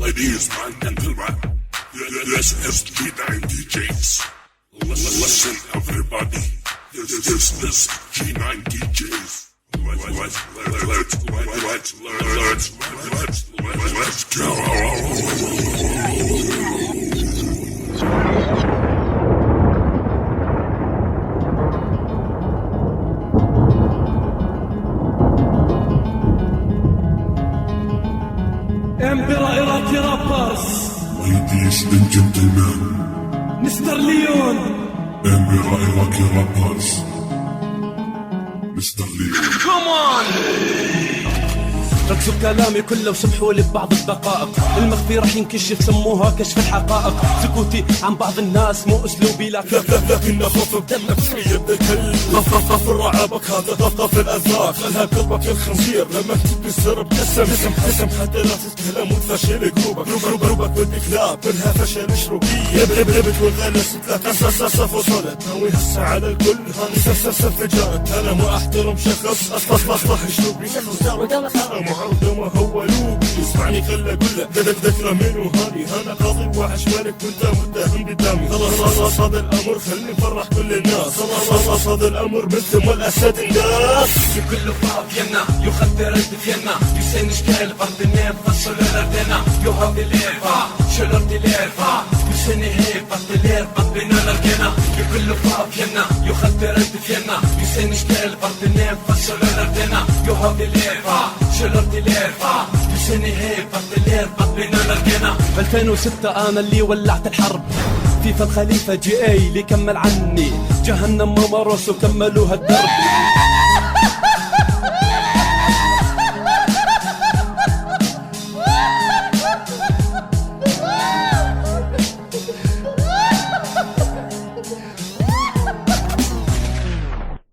Ladies and gentlemen, this is G9 DJs. Listen everybody, this is G9 DJs. Let's go. امبرا إيراكي رابرز. Ladies and gentlemen, مستر ليون. امبرا إيراكي رابرز. مستر ليون. Come on. ركزوا كلامي كله وسمحوا لي ببعض الدقائق، المخفي راح ينكشف سموها كشف الحقائق. سكوتي عن بعض الناس مو اسلوبي لكن خوف بدمك في يد الكل. خف رعبك هذا ضغط الاذاك، خلها قلبك الخنزير لما تبي السرب قسم حتى لا تتكلم وتفشل قلوبك بدك لا منها فشل شروقية. بلبت والغلس ثلاث صف وصلت ناوي هسه على الكل. هاني سف جارت انا ما احترم شخص اصلح شروقي وما هو لوبي. اسمعني خل اقول لك ذكرى منو هاني. انا قاضي وحش مالك وانت متهم قدامي. خلاص هذا الامر خلني فرح كل الناس. خلاص هذا الامر مثل ما الاسد الناس. يكل فينا يخدر فينا يسين اشكال فرد النيف فصل الاردنا يوهب الارفا شلرت الارفا يسين هيب فرد الارفا بنا لرقنا. يكل فينا يخدر فينا يسين اشكال فرد النيف فصل الاردنا يوهب الارفا شلرت الارفا يسين هيب فرد الارفا بنا لرقنا. 2006 انا اللي ولعت الحرب. فيفا الخليفة جي اي اللي كمل عني. جهنم ومروس وكملوها الدرب.